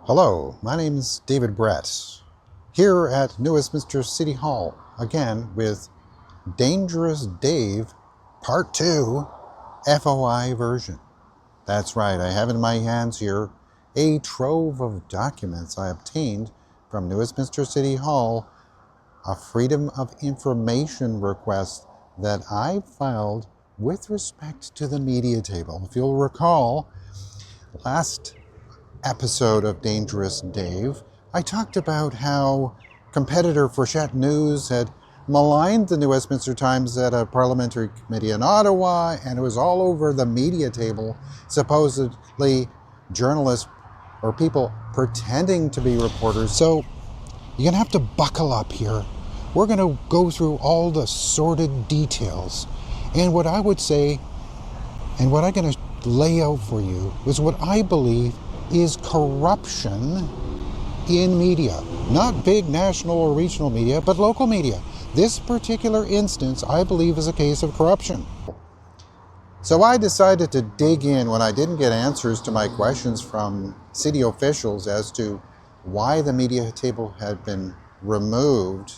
Hello, my name is David Brett, here at Westminster City Hall, again with Dangerous Dave, Part 2, F.O.I. version. That's right, I have in my hands here a trove of documents I obtained from Westminster City Hall, a Freedom of Information request that I filed with respect to the media table. If you'll recall, last episode of Dangerous Dave, I talked about how competitor Frechette News had maligned the Westminster Times at a parliamentary committee in Ottawa, and it was all over the media table, supposedly journalists or people pretending to be reporters. So you're going to have to buckle up here. We're going to go through all the sordid details. And what I would say, and what I'm going to lay out for you, is what I believe is corruption in media. Not big national or regional media, but local media. This particular instance, I believe, is a case of corruption. So I decided to dig in when I didn't get answers to my questions from city officials as to why the media table had been removed.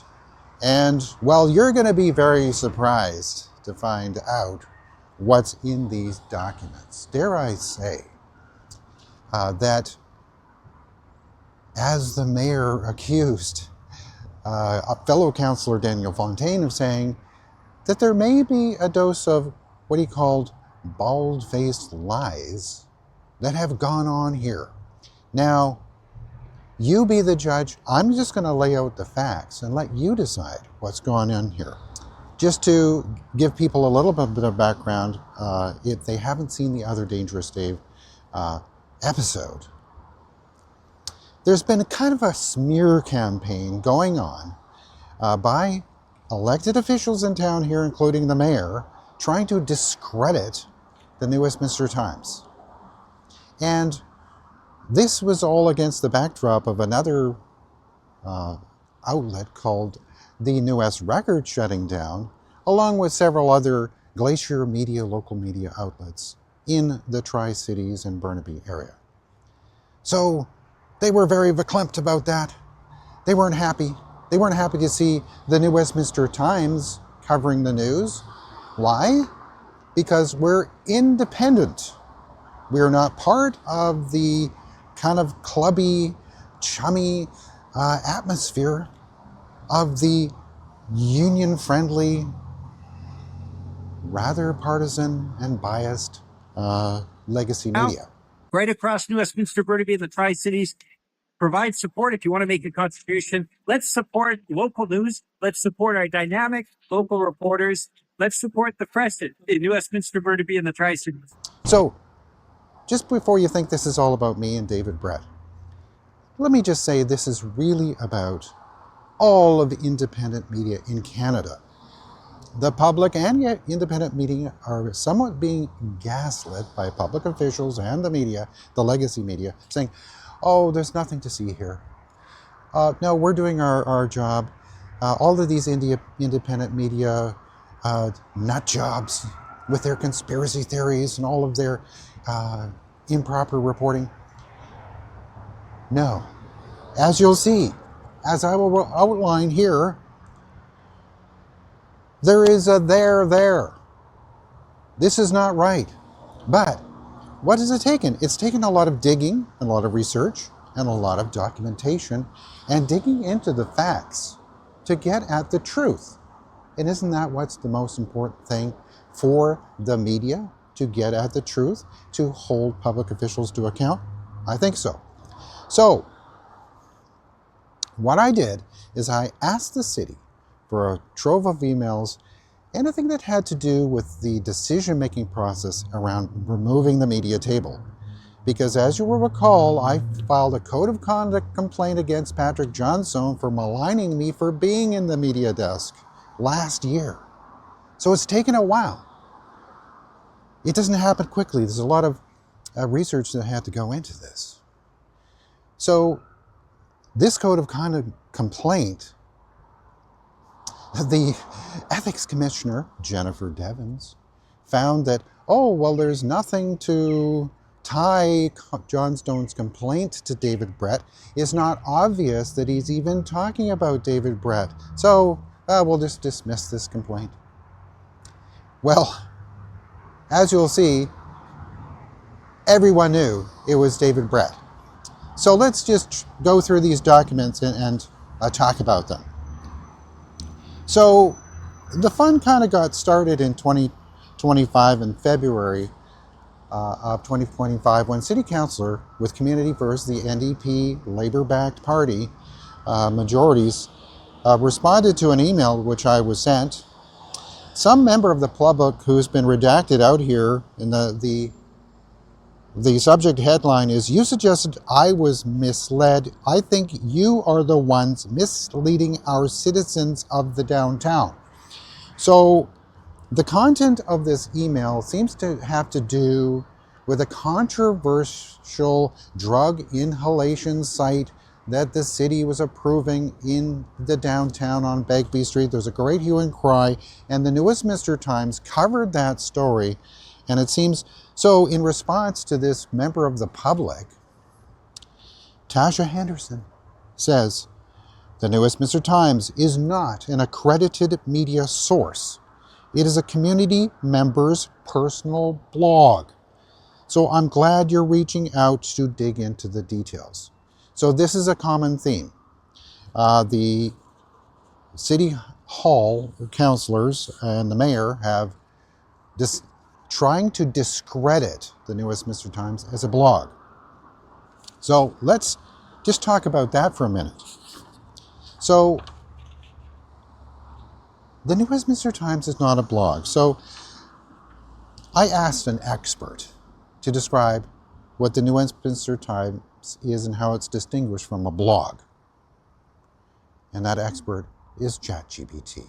And, well, you're going to be very surprised to find out what's in these documents. Dare I say, that as the mayor accused a fellow councillor, Daniel Fontaine, of saying that there may be a dose of what he called bald-faced lies that have gone on here. Now, you be the judge. I'm just going to lay out the facts and let you decide what's going on here. Just to give people a little bit of background, if they haven't seen the other Dangerous Dave episode, there's been kind of a smear campaign going on by elected officials in town here, including the mayor, trying to discredit the Westminster Times. And this was all against the backdrop of another outlet called the West Record shutting down, along with several other Glacier Media local media outlets in the Tri-Cities and Burnaby area. So they were very verklempt about that. They weren't happy. They weren't happy to see the Westminster Times covering the news. Why? Because we're independent. We're not part of the kind of clubby, chummy atmosphere of the union-friendly, rather partisan and biased legacy media. Right across New Westminster, Burnaby, and the Tri-Cities. Provide support if you want to make a contribution. Let's support local news. Let's support our dynamic local reporters. Let's support the press in New Westminster, Burnaby, and the Tri-Cities. So, just before you think this is all about me and David Brett, let me just say this is really about all of the independent media in Canada. The public and yet independent media are somewhat being gaslit by public officials and the media, the legacy media, saying, oh, there's nothing to see here. No, we're doing our job. All of these independent media nut jobs with their conspiracy theories and all of their improper reporting. No. As you'll see, as I will outline here, there is a there. This is not right. But what has it taken? It's taken a lot of digging, a lot of research, and a lot of documentation, and digging into the facts to get at the truth. And isn't that what's the most important thing for the media? To get at the truth, to hold public officials to account? I think so. So, what I did is I asked the city for a trove of emails, anything that had to do with the decision-making process around removing the media table. Because as you will recall, I filed a code of conduct complaint against Patrick Johnstone for maligning me for being in the media desk last year. So it's taken a while. It doesn't happen quickly. There's a lot of research that had to go into this. So this code of conduct complaint, the ethics commissioner, Jennifer Devons, found that, oh, well, there's nothing to tie Johnstone's complaint to David Brett, it's not obvious that he's even talking about David Brett. So we'll just dismiss this complaint. Well, as you'll see, everyone knew it was David Brett. So let's just go through these documents and talk about them. So the fun kind of got started in 2025 in February of 2025 when City Councillor with Community First, the NDP Labour-backed party majorities, responded to an email which I was sent. Some member of the public who's been redacted out here in the subject headline is, "You suggested I was misled. I think you are the ones misleading our citizens of the downtown." So the content of this email seems to have to do with a controversial drug inhalation site that the city was approving in the downtown on Begbie Street. There's a great hue and cry, and the Westminster Times covered that story. And it seems, so in response to this member of the public, Tasha Henderson says, "The Westminster Times is not an accredited media source. It is a community member's personal blog. So I'm glad you're reaching out to dig into the details." So this is a common theme. The City Hall councillors and the mayor have trying to discredit the Westminster Times as a blog. So let's just talk about that for a minute. So the Westminster Times is not a blog. So I asked an expert to describe what the Westminster Times is and how it's distinguished from a blog. And that expert is ChatGPT.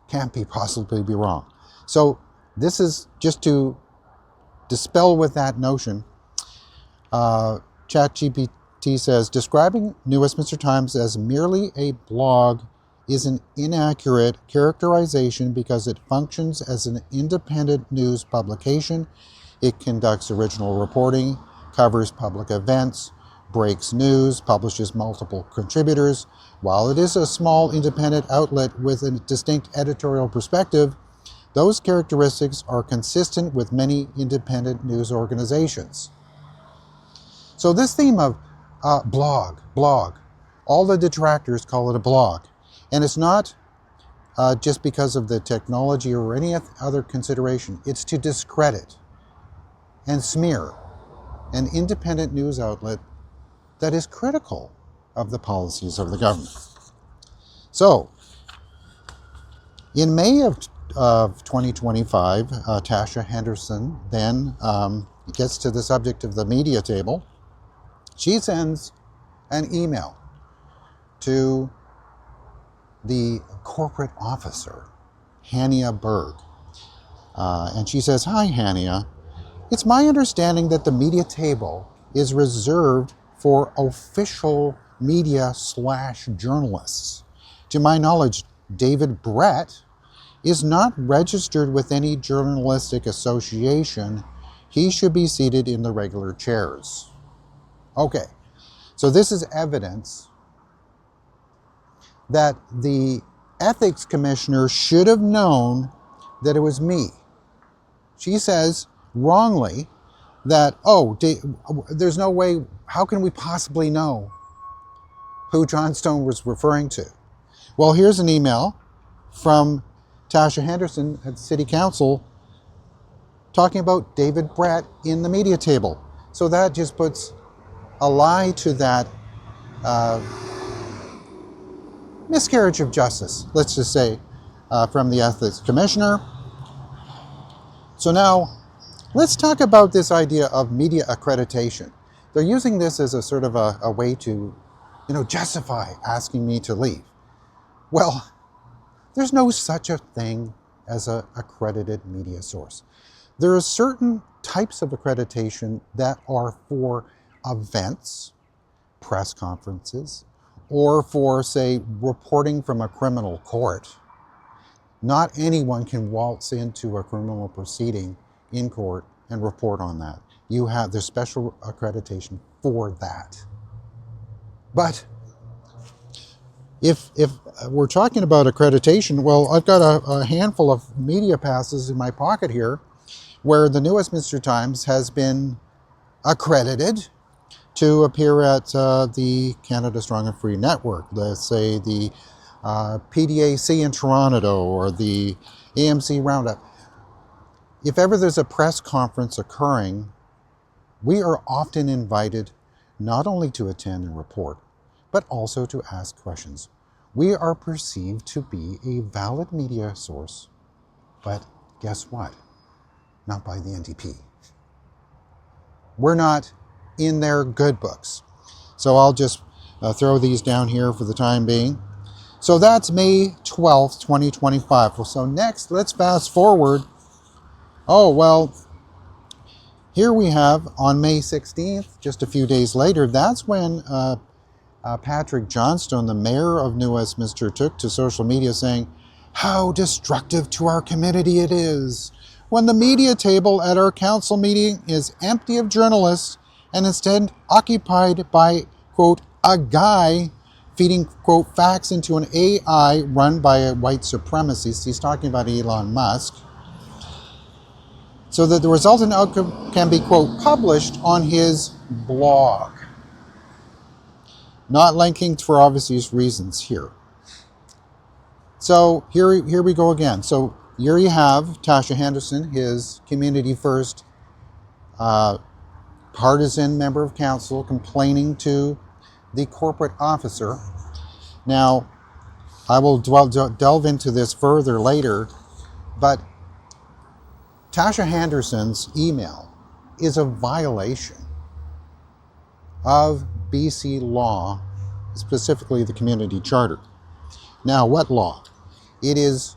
Can't possibly be wrong. So this is just to dispel with that notion. ChatGPT says, describing New Westminster Times as merely a blog is an inaccurate characterization because it functions as an independent news publication. It conducts original reporting, covers public events, breaks news, publishes multiple contributors. While it is a small independent outlet with a distinct editorial perspective, those characteristics are consistent with many independent news organizations. So this theme of blog, all the detractors call it a blog. And it's not just because of the technology or any other consideration. It's to discredit and smear an independent news outlet that is critical of the policies of the government. So, in May of 2025, Tasha Henderson then gets to the subject of the media table. She sends an email to the corporate officer, Hania Berg. And she says, "Hi, Hania. It's my understanding that the media table is reserved for official media/journalists. To my knowledge, David Brett is not registered with any journalistic association. He should be seated in the regular chairs." Okay, so this is evidence that the ethics commissioner should have known that it was me. She says, wrongly, that, there's no way, how can we possibly know who Johnstone was referring to? Well, here's an email from Tasha Henderson at City Council talking about David Brett in the media table. So that just puts a lie to that miscarriage of justice, let's just say, from the ethics commissioner. So now, let's talk about this idea of media accreditation. They're using this as a sort of a way to, justify asking me to leave. Well, there's no such a thing as an accredited media source. There are certain types of accreditation that are for events, press conferences, or for, say, reporting from a criminal court. Not anyone can waltz into a criminal proceeding in court and report on that. You have there's special accreditation for that. But if we're talking about accreditation, well, I've got a handful of media passes in my pocket here where the New Westminster Times has been accredited to appear at the Canada Strong and Free Network, let's say the PDAC in Toronto or the AMC Roundup. If ever there's a press conference occurring, we are often invited not only to attend and report, but also to ask questions. We are perceived to be a valid media source, but guess what? Not by the NDP. We're not in their good books. So I'll just throw these down here for the time being. So that's May 12th, 2025. So next, let's fast forward. Oh, well, here we have on May 16th, just a few days later, that's when Patrick Johnstone, the mayor of New Westminster, took to social media saying how destructive to our community it is when the media table at our council meeting is empty of journalists and instead occupied by, quote, a guy feeding, quote, facts into an AI run by a white supremacist. He's talking about Elon Musk. So that the resultant outcome can be, quote, published on his blog. Not linking for obvious reasons here. So here we go again. So here you have Tasha Henderson, his Community First partisan member of council, complaining to the corporate officer. Now, I will delve into this further later, but Tasha Henderson's email is a violation of BC law, specifically the Community Charter. Now, what law? It is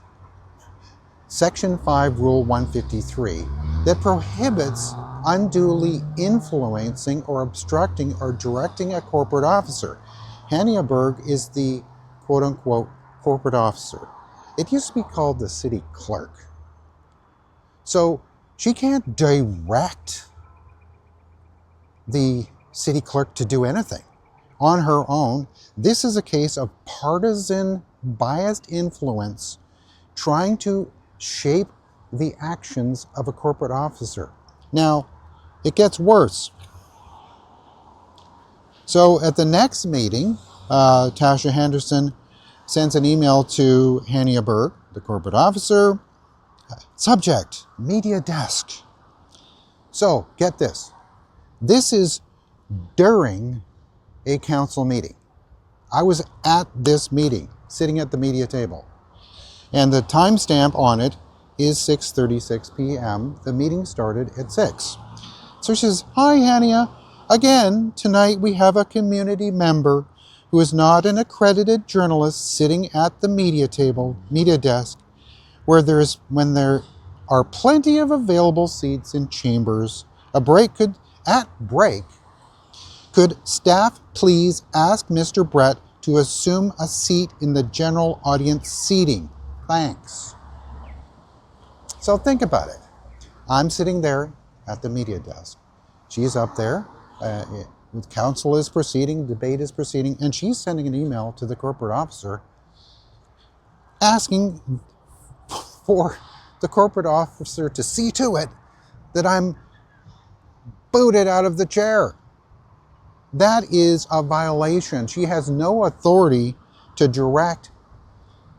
Section 5, Rule 153, that prohibits unduly influencing or obstructing or directing a corporate officer. Hania Berg is the quote-unquote corporate officer. It used to be called the city clerk. So she can't direct the city clerk to do anything on her own. This is a case of partisan biased influence trying to shape the actions of a corporate officer. Now, it gets worse. So at the next meeting, Tasha Henderson sends an email to Hania Berg, the corporate officer. Subject, media desk. So, get this. This is during a council meeting. I was at this meeting, sitting at the media table. And the timestamp on it is 6:36 p.m. The meeting started at 6. So she says, "Hi, Hania. Again, tonight we have a community member who is not an accredited journalist sitting at the media desk, when there are plenty of available seats in chambers. Could staff please ask Mr. Brett to assume a seat in the general audience seating? Thanks." So think about it. I'm sitting there at the media desk. She's up there. Council is proceeding, debate is proceeding, and she's sending an email to the corporate officer asking for the corporate officer to see to it that I'm booted out of the chair. That is a violation. She has no authority to direct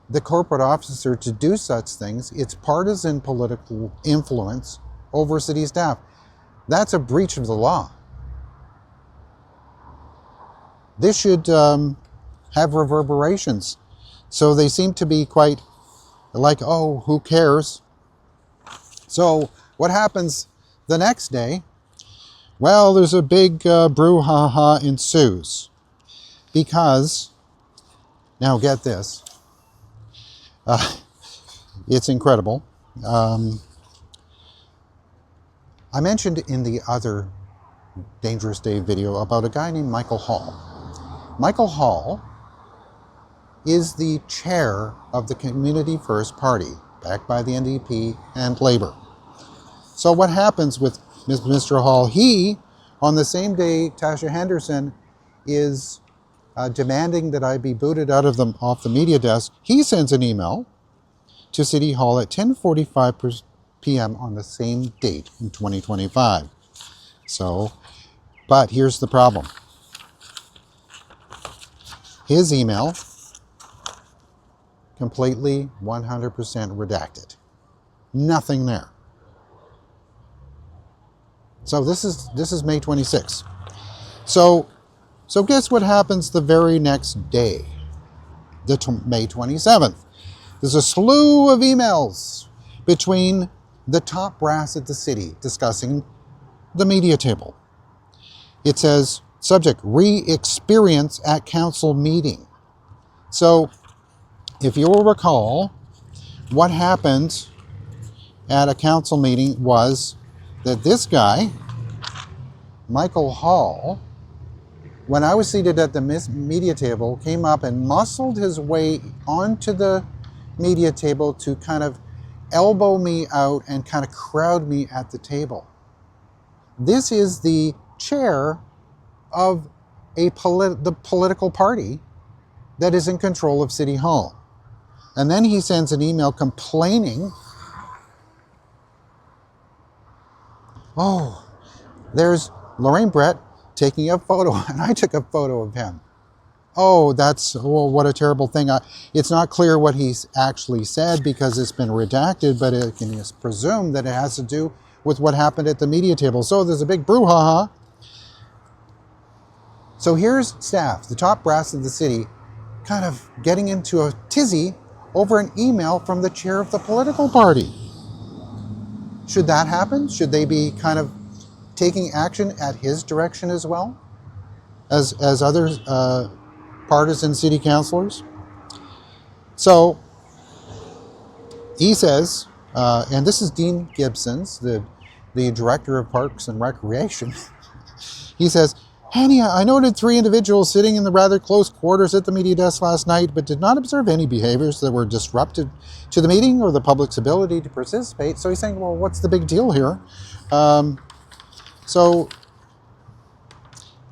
the corporate officer to do such things. It's partisan political influence over city staff. That's a breach of the law. This should have reverberations. So they seem to be quite like, oh, who cares? So what happens the next day? Well, there's a big brouhaha ensues. Because, now get this, it's incredible. I mentioned in the other Dangerous Dave video about a guy named Michael Hall. Michael Hall is the chair of the Community First Party, backed by the NDP and Labour. So what happens with Mr. Hall, he, on the same day Tasha Henderson is demanding that I be booted off the media desk, he sends an email to City Hall at 10:45 p.m. on the same date in 2025. So, but here's the problem. His email, completely 100% redacted. Nothing there. So this is May 26th. So guess what happens the very next day, May 27th? There's a slew of emails between the top brass at the city discussing the media table. It says, subject, re-experience at council meeting. So if you will recall, what happened at a council meeting was that this guy, Michael Hall, when I was seated at the media table, came up and muscled his way onto the media table to kind of elbow me out and kind of crowd me at the table. This is the chair of the political party that is in control of City Hall. And then he sends an email complaining, oh, there's Lorraine Brett taking a photo, and I took a photo of him. Oh, what a terrible thing. It's not clear what he's actually said because it's been redacted, but it can just presume that it has to do with what happened at the media table. So there's a big brouhaha. So here's staff, the top brass of the city, kind of getting into a tizzy over an email from the chair of the political party. Should that happen? Should they be kind of taking action at his direction as well as other partisan city councilors? So he says, and this is Dean Gibson's, the director of Parks and Recreation. He says, Hania, I noted 3 individuals sitting in the rather close quarters at the media desk last night, but did not observe any behaviors that were disruptive to the meeting or the public's ability to participate. So he's saying, well, what's the big deal here? So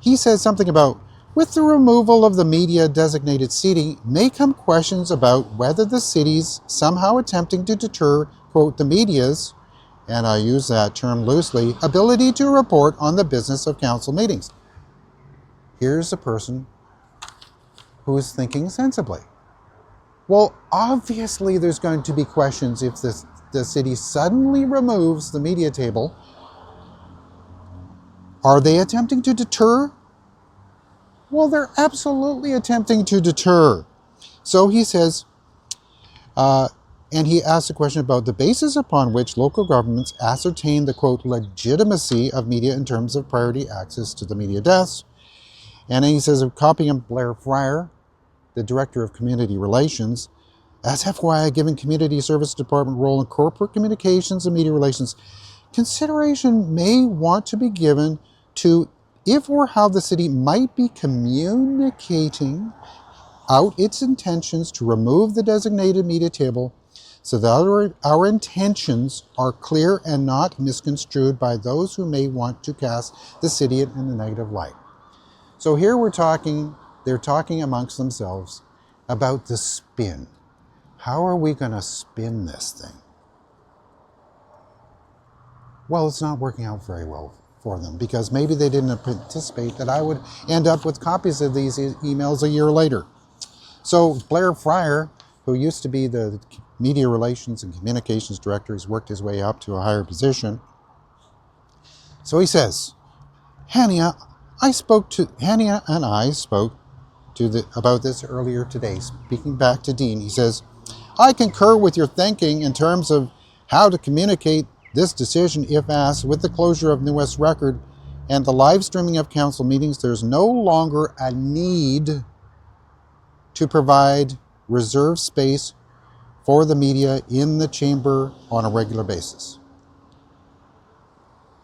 he says something about, with the removal of the media designated seating may come questions about whether the city's somehow attempting to deter, quote, the media's, and I use that term loosely, ability to report on the business of council meetings. Here's a person who is thinking sensibly. Well, obviously there's going to be questions if the city suddenly removes the media table. Are they attempting to deter? Well, they're absolutely attempting to deter. So he says, and he asks a question about the basis upon which local governments ascertain the, quote, legitimacy of media in terms of priority access to the media desks. And then he says, copying Blair Fryer, the Director of Community Relations, as F.O.I. given Community Service Department role in corporate communications and media relations, consideration may want to be given to if or how the city might be communicating out its intentions to remove the designated media table so that our intentions are clear and not misconstrued by those who may want to cast the city in a negative light. So here they're talking amongst themselves about the spin. How are we going to spin this thing? Well, it's not working out very well for them because maybe they didn't anticipate that I would end up with copies of these emails a year later. So Blair Fryer, who used to be the Media Relations and Communications Director, has worked his way up to a higher position. So he says, Hania and I spoke about this earlier today. Speaking back to Dean, he says, I concur with your thinking in terms of how to communicate this decision if asked. With the closure of New West Record and the live streaming of council meetings, there's no longer a need to provide reserved space for the media in the chamber on a regular basis.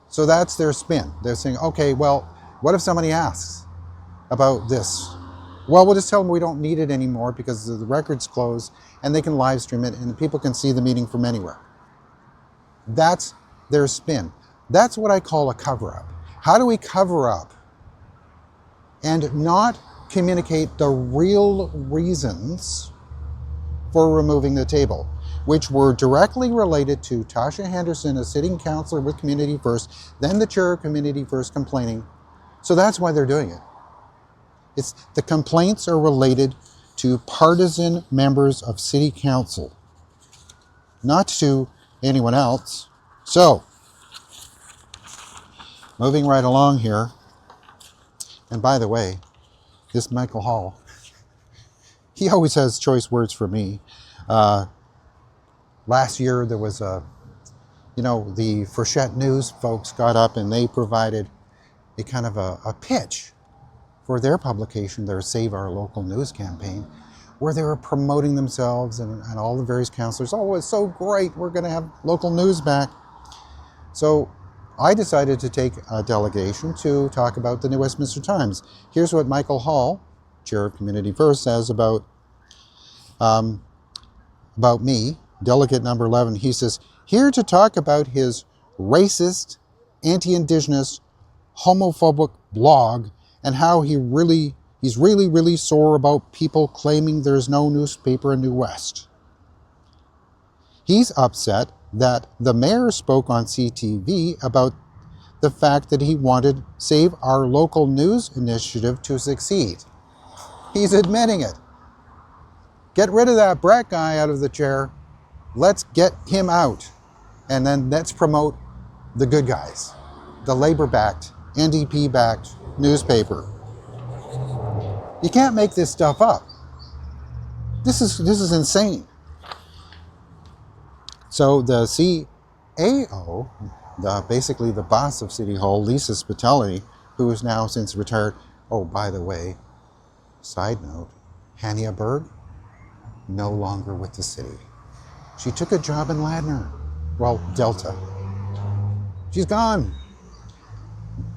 So that's their spin. They're saying, okay, well, what if somebody asks about this? Well, we'll just tell them we don't need it anymore because the record's closed and they can live stream it and people can see the meeting from anywhere. That's their spin. That's what I call a cover-up. How do we cover up and not communicate the real reasons for removing the table, which were directly related to Tasha Henderson, a sitting councillor with Community First, then the chair of Community First complaining. So that's why they're doing it. The complaints are related to partisan members of City Council, not to anyone else. So, moving right along here, and by the way, this Michael Hall, he always has choice words for me. Last year there was the Frechette News folks got up and they provided a kind of a pitch for their publication, their Save Our Local News campaign, where they were promoting themselves and all the various councillors. Oh, it's so great, we're going to have local news back. So I decided to take a delegation to talk about the New Westminster Times. Here's what Michael Hall, chair of Community First, says about me, delegate number 11. He says, here to talk about his racist, anti-Indigenous, homophobic blog and how he's really sore about people claiming there's no newspaper in New West. He's upset that the mayor spoke on CTV about the fact that he wanted Save Our Local News initiative to succeed. He's admitting it. Get rid of that Brett guy out of the chair. Let's get him out. And then let's promote the good guys, the Labour-backed, NDP-backed newspaper. You can't make this stuff up. This is insane. So the CAO, basically the boss of City Hall, Lisa Spitali, who is now since retired. Oh, by the way, side note, Hania Berg, no longer with the city. She took a job in Ladner. Well, Delta. She's gone.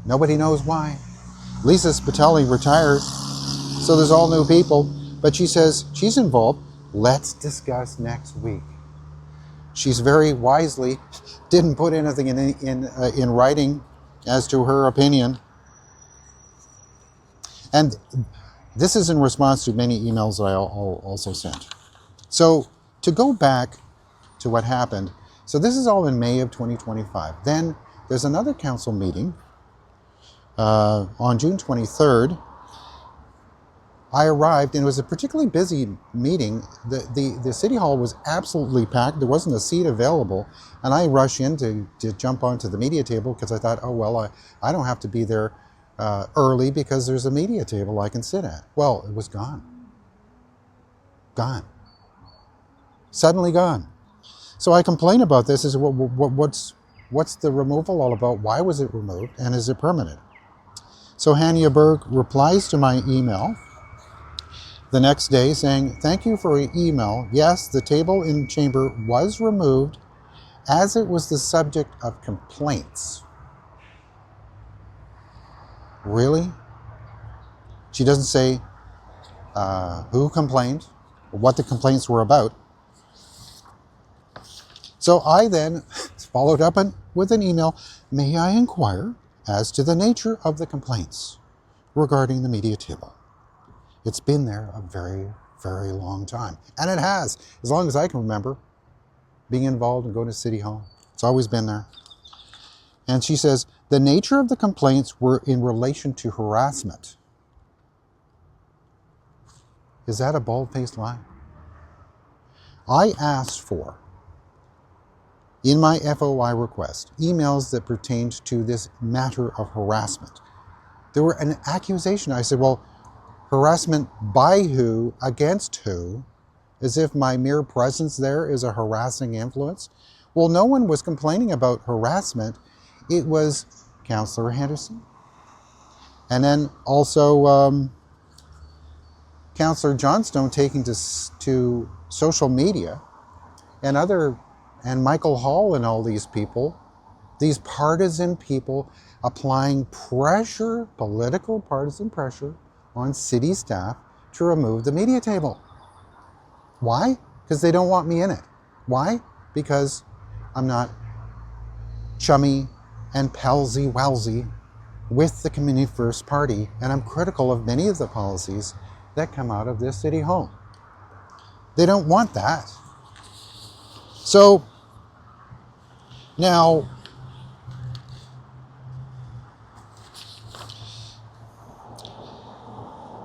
Nobody knows why. Lisa Spitali retired, so there's all new people. But she says she's involved. Let's discuss next week. She's very wisely didn't put anything in writing as to her opinion. And this is in response to many emails that I also sent. So to go back to what happened, so this is all in May of 2025. Then there's another council meeting on June 23rd. I arrived and it was a particularly busy meeting. The City Hall was absolutely packed. There wasn't a seat available. And I rushed in to jump onto the media table because I thought, oh, well, I don't have to be there early because there's a media table I can sit at. Well, it was gone. Gone. Suddenly gone. So I complain about this. Is what's the removal all about? Why was it removed? And is it permanent? So Hania Berg replies to my email the next day saying, thank you for your email. Yes, the table in chamber was removed as it was the subject of complaints. Really? She doesn't say who complained or what the complaints were about. So I then followed up with an email. May I inquire as to the nature of the complaints regarding the media table? It's been there a very, very long time. And it has, as long as I can remember, being involved and going to City Hall. It's always been there. And she says, the nature of the complaints were in relation to harassment. Is that a bald-faced lie? I asked for, in my F.O.I. request, emails that pertained to this matter of harassment. There were an accusation. I said, well, harassment by who, against who, as if my mere presence there is a harassing influence. Well, no one was complaining about harassment. It was Councillor Henderson. And then also Councillor Johnstone taking to social media and Michael Hall and all these people, these partisan people applying pressure, political partisan pressure, on city staff to remove the media table. Why? Because they don't want me in it. Why? Because I'm not chummy and palsy-walsy with the Community First Party, and I'm critical of many of the policies that come out of this City Hall. They don't want that. So now,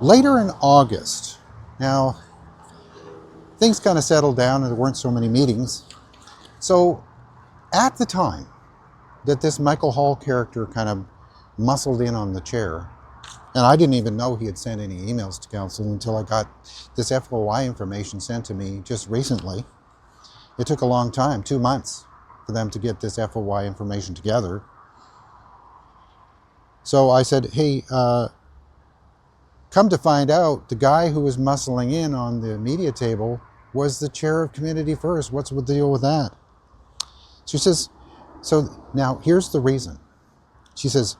later in August, now things kind of settled down and there weren't so many meetings. So at the time that this Michael Hall character kind of muscled in on the chair, and I didn't even know he had sent any emails to council until I got this F.O.I information sent to me just recently. It took a long time, 2 months, for them to get this F.O.I information together. So I said, hey, come to find out, the guy who was muscling in on the media table was the chair of Community First. What's the deal with that? She says, so now here's the reason. She says,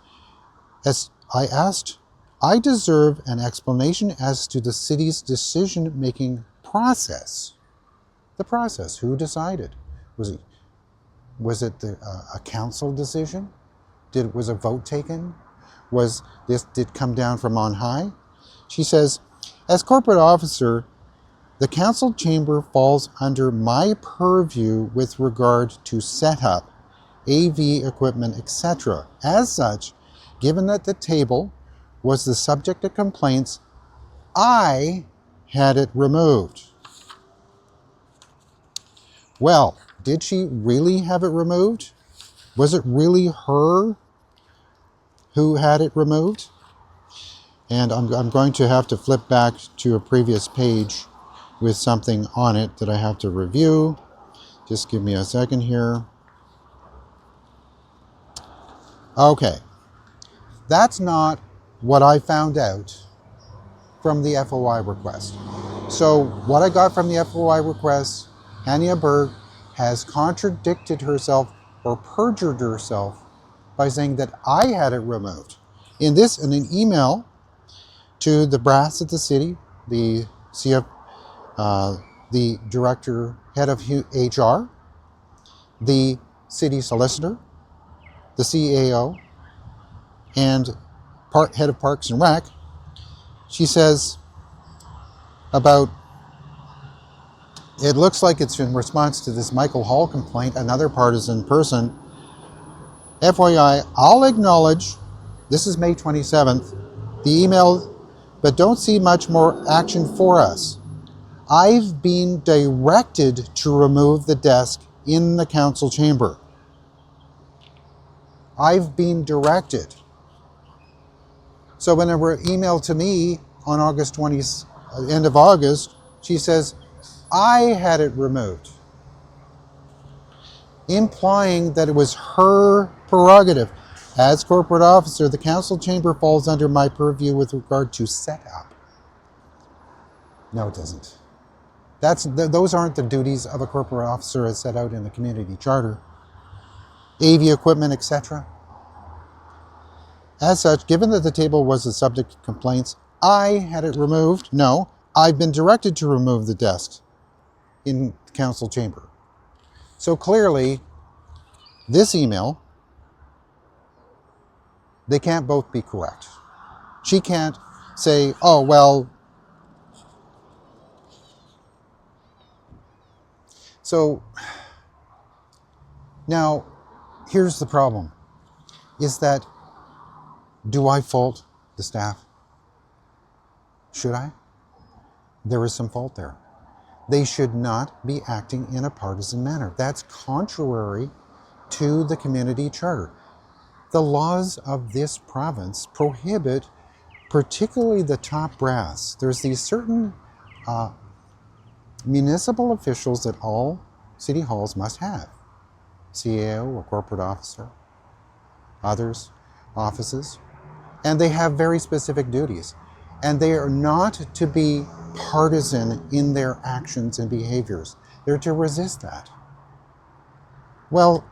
as I asked, I deserve an explanation as to the city's decision-making process. The process, who decided? Was it a council decision? Was a vote taken? Did come down from on high? She says, as corporate officer, the council chamber falls under my purview with regard to setup, AV equipment, etc. As such, given that the table was the subject of complaints, I had it removed. Well, did she really have it removed? Was it really her who had it removed? And I'm going to have to flip back to a previous page with something on it that I have to review. Just give me a second here. Okay. That's not what I found out from the F.O.I request. So what I got from the F.O.I request, Hania Berg has contradicted herself or perjured herself by saying that I had it removed. In an email to the brass at the city, the the director, head of HR, the city solicitor, the CAO, and head of Parks and Rec, she says about, it looks like it's in response to this Michael Hall complaint, another partisan person. FYI, I'll acknowledge, this is May 27th, the email, but don't see much more action for us. I've been directed to remove the desk in the council chamber. I've been directed. So when it were emailed to me on August 20th, end of August, she says, I had it removed, implying that it was her prerogative. As corporate officer, the council chamber falls under my purview with regard to setup. No, it doesn't. Those aren't the duties of a corporate officer as set out in the community charter. AV equipment, etc. As such, given that the table was the subject of complaints, I had it removed. No, I've been directed to remove the desk in the council chamber. So clearly, this email, they can't both be correct. She can't say, oh, well. So now, here's the problem, is that, do I fault the staff? Should I? There is some fault there. They should not be acting in a partisan manner. That's contrary to the community charter. The laws of this province prohibit, particularly the top brass. There's these certain municipal officials that all city halls must have. CAO or corporate officer, others, offices, and they have very specific duties. And they are not to be partisan in their actions and behaviors. They're to resist that. Well,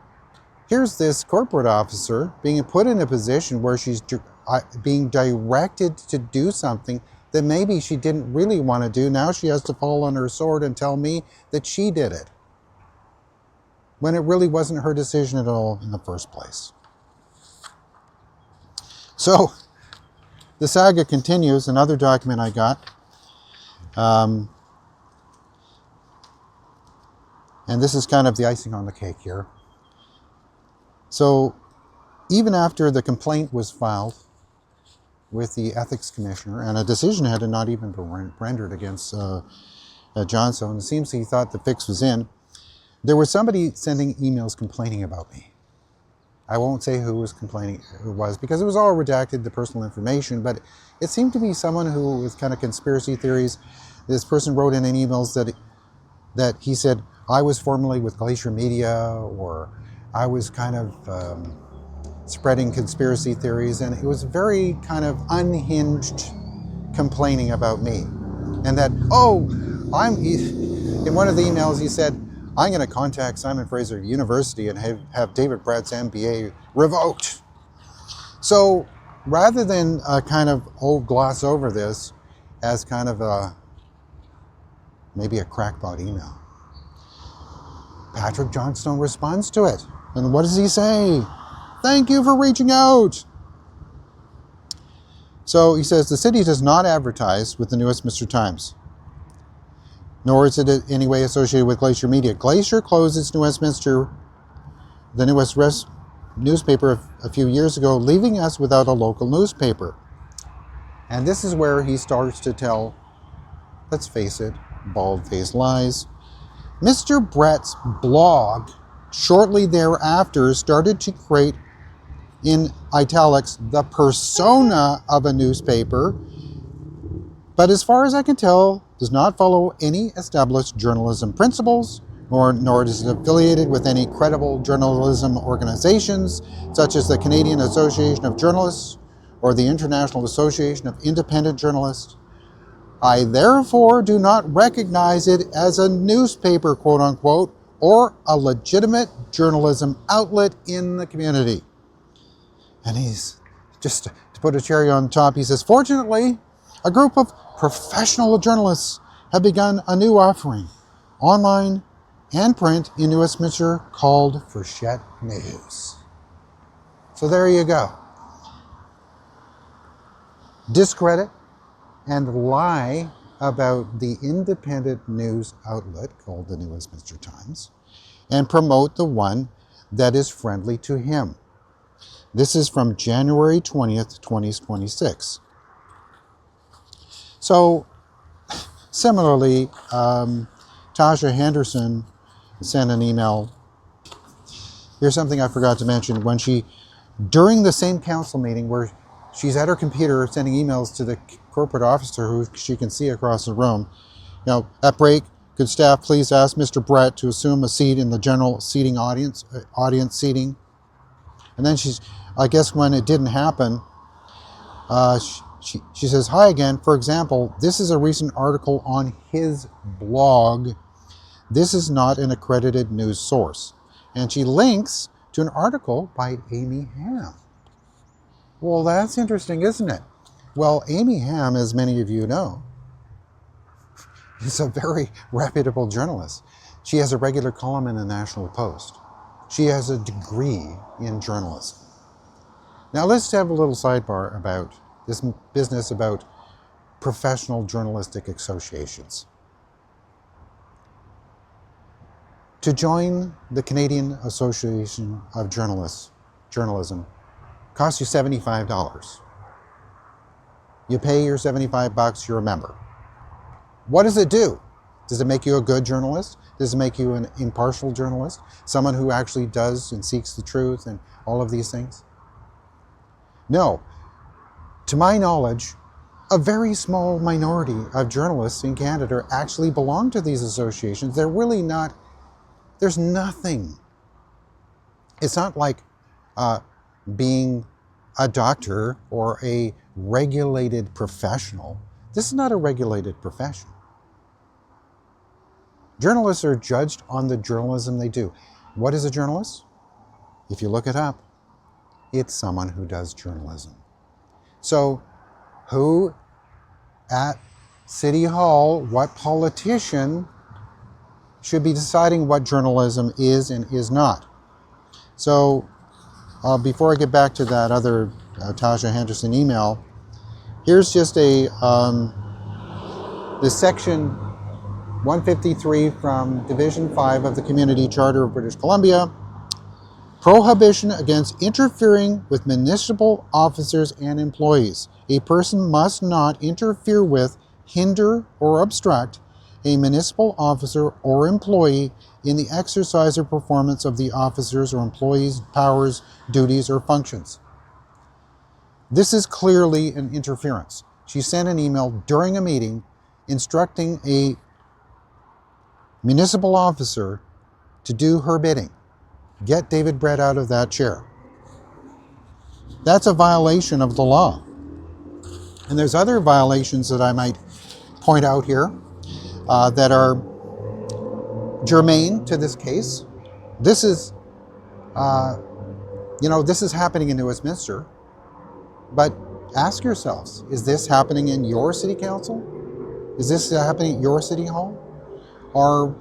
here's this corporate officer being put in a position where she's being directed to do something that maybe she didn't really want to do. Now she has to fall on her sword and tell me that she did it, when it really wasn't her decision at all in the first place. So the saga continues. Another document I got. And this is kind of the icing on the cake here. So even after the complaint was filed with the ethics commissioner, and a decision had not even been rendered against Johnstone, it seems he thought the fix was in. There was somebody sending emails complaining about me. I won't say who was complaining, who was, because it was all redacted, the personal information, but it seemed to be someone who was kind of conspiracy theories. This person wrote in emails that he said, I was formerly with Glacier Media, or I was kind of spreading conspiracy theories, and it was very kind of unhinged complaining about me. And that, in one of the emails he said, I'm going to contact Simon Fraser University and have David Brett's MBA revoked. So rather than kind of gloss over this as kind of maybe a crackpot email, Patrick Johnstone responds to it. And what does he say? Thank you for reaching out. So he says, the city does not advertise with the New Westminster Times, nor is it in any way associated with Glacier Media. Glacier closed its New Westminster, the New West newspaper a few years ago, leaving us without a local newspaper. And this is where he starts to tell, let's face it, bald-faced lies. Mr. Brett's blog shortly thereafter started to create, in italics, the persona of a newspaper, but as far as I can tell, does not follow any established journalism principles, nor is it affiliated with any credible journalism organizations, such as the Canadian Association of Journalists or the International Association of Independent Journalists. I therefore do not recognize it as a newspaper, quote unquote, or a legitimate journalism outlet in the community. And he's, just to put a cherry on top, he says, fortunately, a group of professional journalists have begun a new offering, online and print, in New Westminster called Frechette News. So there you go. Discredit and lie about the independent news outlet called the New Westminster Times, and promote the one that is friendly to him. This is from January 20th, 2026. So, similarly, Tasha Henderson sent an email. Here's something I forgot to mention. When during the same council meeting where she's at her computer sending emails to the corporate officer who she can see across the room, at break, could staff please ask Mr. Brett to assume a seat in the general seating audience seating? And then I guess when it didn't happen, she says, hi again. For example, this is a recent article on his blog. This is not an accredited news source. And she links to an article by Amy Ham. Well, that's interesting, isn't it? Well, Amy Ham, as many of you know, is a very reputable journalist. She has a regular column in the National Post. She has a degree in journalism. Now let's have a little sidebar about this business about professional journalistic associations. To join the Canadian Association of Journalism costs you $75. You pay your $75, you're a member. What does it do? Does it make you a good journalist? Does it make you an impartial journalist? Someone who actually does and seeks the truth and all of these things? No. To my knowledge, a very small minority of journalists in Canada actually belong to these associations. They're really not, there's nothing. It's not like being a doctor or a regulated professional. This is not a regulated profession. Journalists are judged on the journalism they do. What is a journalist? If you look it up, it's someone who does journalism. So, who at City Hall, what politician should be deciding what journalism is and is not? So, before I get back to that other Tasha Henderson email. Here's just a the section 153 from Division 5 of the Community Charter of British Columbia. Prohibition against interfering with municipal officers and employees. A person must not interfere with, hinder, or obstruct a municipal officer or employee in the exercise or performance of the officer's or employee's powers, duties, or functions. This is clearly an interference. She sent an email during a meeting instructing a municipal officer to do her bidding. Get David Brett out of that chair. That's a violation of the law. And there's other violations that I might point out here that are germane to this case. This is, this is happening in Westminster. But ask yourselves, is this happening in your city council? Is this happening at your city hall? Are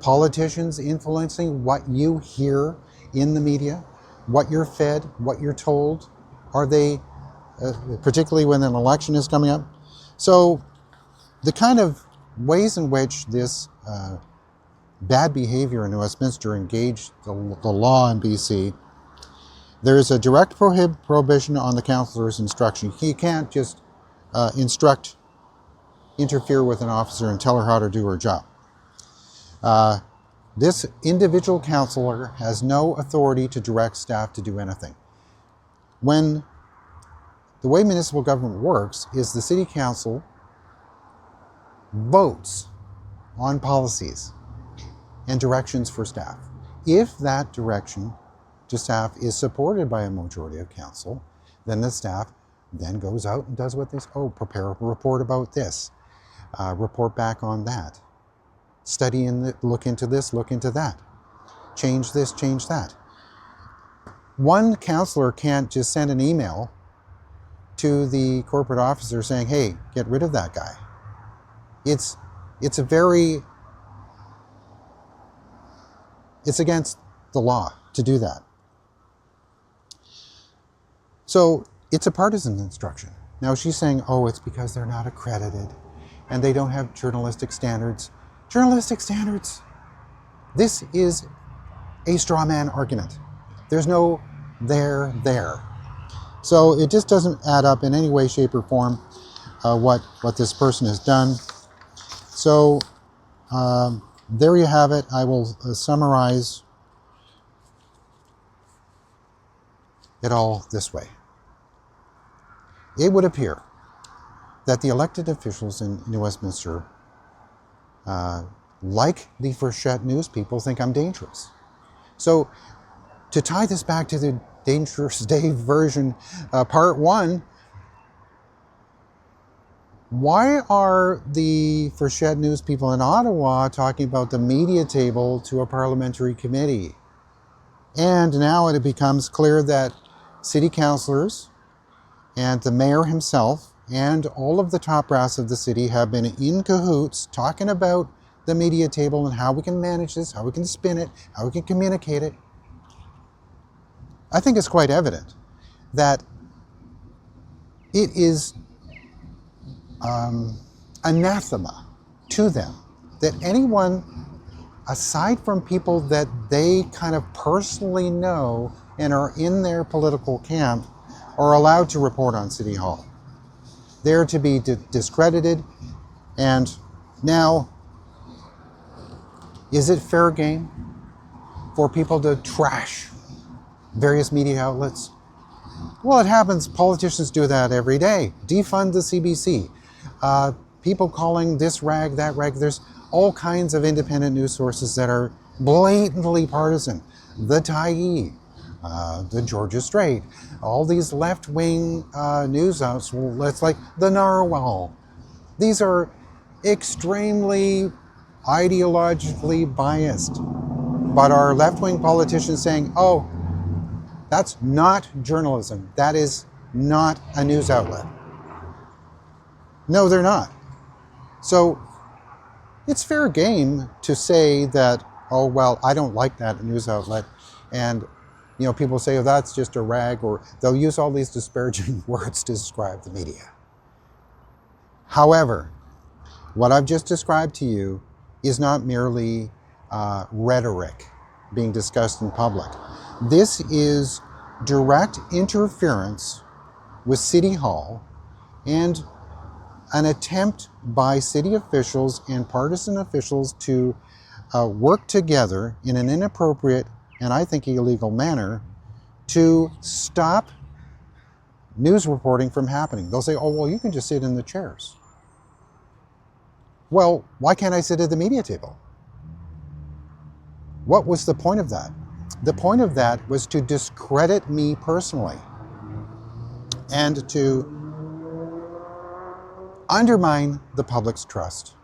politicians influencing what you hear in the media, what you're fed, what you're told? Are they, particularly when an election is coming up? So the kind of ways in which this bad behavior in Westminster engaged the law in BC, there is a direct prohibition on the councillor's instruction. He can't just interfere with an officer and tell her how to do her job. This individual councillor has no authority to direct staff to do anything. When the way municipal government works is the city council votes on policies and directions for staff. If that direction to staff is supported by a majority of council, then the staff then goes out and does what they say. Oh, prepare a report about this, report back on that, study and look into this, look into that, change this, change that. One councillor can't just send an email to the corporate officer saying, hey, get rid of that guy. It's against the law to do that. So it's a partisan instruction. Now she's saying, oh, it's because they're not accredited and they don't have journalistic standards. Journalistic standards. This is a straw man argument. There's no there. So it just doesn't add up in any way, shape, or form what this person has done. So there you have it. I will summarize it all this way. It would appear that the elected officials in New Westminster, like the Frechette News people, think I'm dangerous. So to tie this back to the Dangerous Dave version, part 1, why are the Frechette News people in Ottawa talking about the media table to a parliamentary committee? And now it becomes clear that city councillors and the mayor himself and all of the top brass of the city have been in cahoots talking about the media table and how we can manage this, how we can spin it, how we can communicate it. I think it's quite evident that it is anathema to them that anyone aside from people that they kind of personally know and are in their political camp are allowed to report on City Hall. They're to be discredited. And now, is it fair game for people to trash various media outlets? Well, it happens. Politicians do that every day. Defund the CBC. People calling this rag, that rag. There's all kinds of independent news sources that are blatantly partisan. The Tyee, the Georgia Strait, all these left-wing news outlets like the Narwhal. These are extremely ideologically biased. But our left-wing politicians saying, oh, that's not journalism. That is not a news outlet. No, they're not. So it's fair game to say that, oh, well, I don't like that news outlet, and You know, people say, oh, that's just a rag, or they'll use all these disparaging words to describe the media. However, what I've just described to you is not merely rhetoric being discussed in public. This is direct interference with City Hall and an attempt by city officials and partisan officials to work together in an inappropriate and I think illegal manner to stop news reporting from happening. They'll say, oh, well, you can just sit in the chairs. Well, why can't I sit at the media table? What was the point of that? The point of that was to discredit me personally and to undermine the public's trust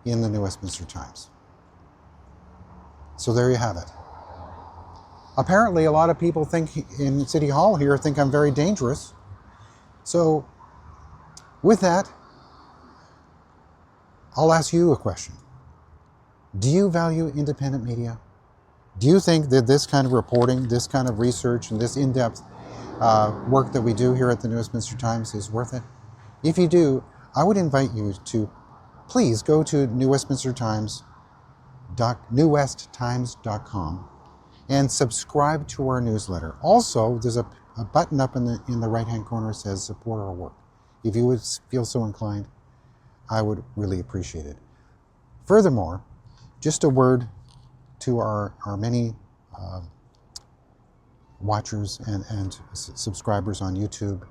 in the New Westminster Times. So there you have it. Apparently, a lot of people think in City Hall here think I'm very dangerous. So with that, I'll ask you a question. Do you value independent media? Do you think that this kind of reporting, this kind of research, and this in-depth work that we do here at the New Westminster Times is worth it? If you do, I would invite you to please go to newwesttimes.com and subscribe to our newsletter. Also, there's a button up in the right-hand corner that says support our work. If you would feel so inclined, I would really appreciate it. Furthermore, just a word to our many watchers and subscribers on YouTube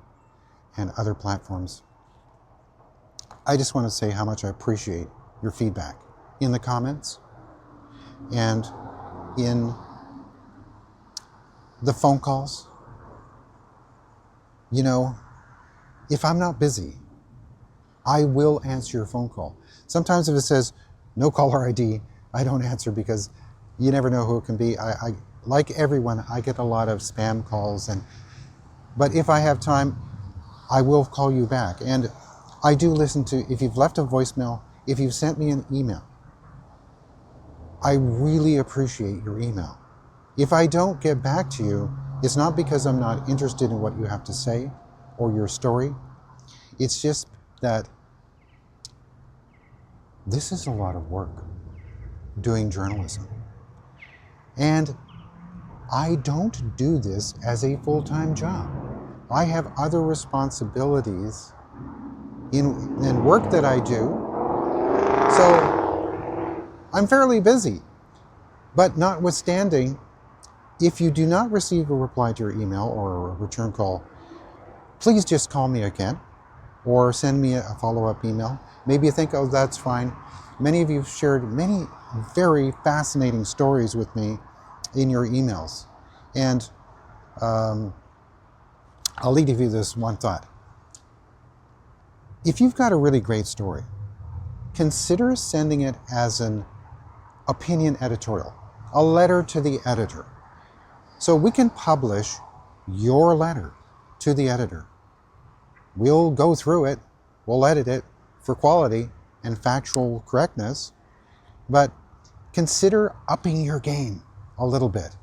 and other platforms. I just want to say how much I appreciate your feedback in the comments and in the phone calls. You know, if I'm not busy, I will answer your phone call. Sometimes if it says no caller ID, I don't answer because you never know who it can be. I like everyone, I get a lot of spam calls, but if I have time, I will call you back. And I do listen to, if you've left a voicemail, if you've sent me an email, I really appreciate your email. If I don't get back to you, it's not because I'm not interested in what you have to say or your story. It's just that this is a lot of work, doing journalism. And I don't do this as a full-time job. I have other responsibilities in work that I do. So I'm fairly busy. But notwithstanding, if you do not receive a reply to your email or a return call, please just call me again or send me a follow-up email. Maybe you think, oh, that's fine. Many of you have shared many very fascinating stories with me in your emails. And I'll leave you this one thought. If you've got a really great story, consider sending it as an opinion editorial, a letter to the editor. So we can publish your letter to the editor. We'll go through it, we'll edit it for quality and factual correctness, but consider upping your game a little bit.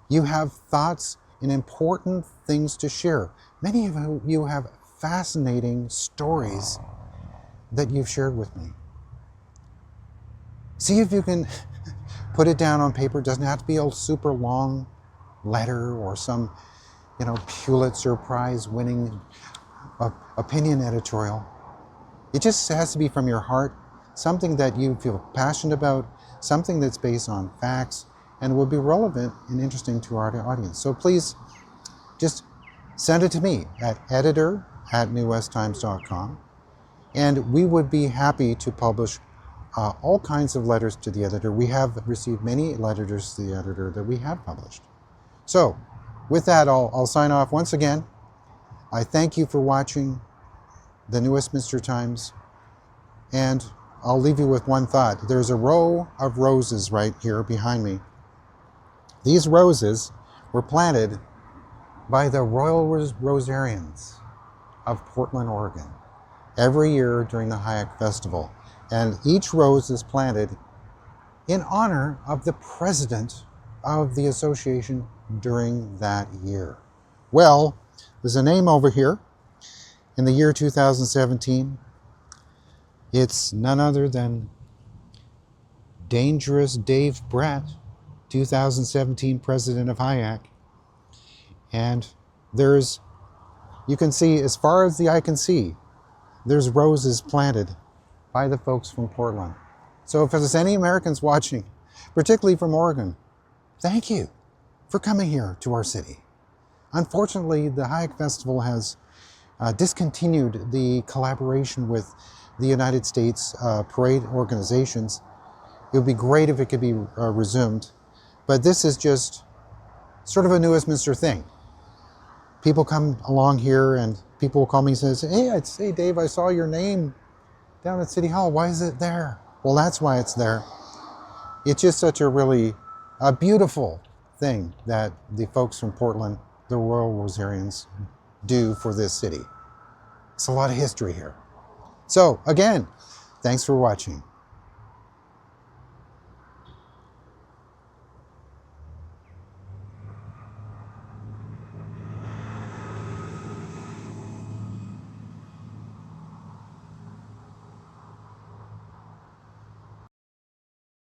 You have thoughts and important things to share. Many of you have fascinating stories that you've shared with me. See if you can put it down on paper. It doesn't have to be a super long letter or some, Pulitzer Prize winning opinion editorial. It just has to be from your heart, something that you feel passionate about, something that's based on facts and will be relevant and interesting to our audience. So please just send it to me at editor@newwesttimes.com, and we would be happy to publish all kinds of letters to the editor. We have received many letters to the editor that we have published. So with that, I'll sign off once again. I thank you for watching the New Westminster Times, and I'll leave you with one thought. There's a row of roses right here behind me. These roses were planted by the Royal Rosarians of Portland, Oregon, every year during the Hayek Festival. And each rose is planted in honor of the president of the association during that year? Well, there's a name over here. In the year 2017, it's none other than Dangerous Dave Brett, 2017 president of HIAC. And you can see, as far as the eye can see, there's roses planted by the folks from Portland. So if there's any Americans watching, particularly from Oregon, thank you for coming here to our city. Unfortunately, the HIAC Festival has discontinued the collaboration with the United States parade organizations. It would be great if it could be resumed, but this is just sort of a New Westminster thing. People come along here and people will call me and say, hey Dave, I saw your name down at City Hall. Why is it there? Well, that's why it's there. It's just such a really beautiful thing that the folks from Portland, the Royal Rosarians, do for this city. It's a lot of history here. So again, thanks for watching.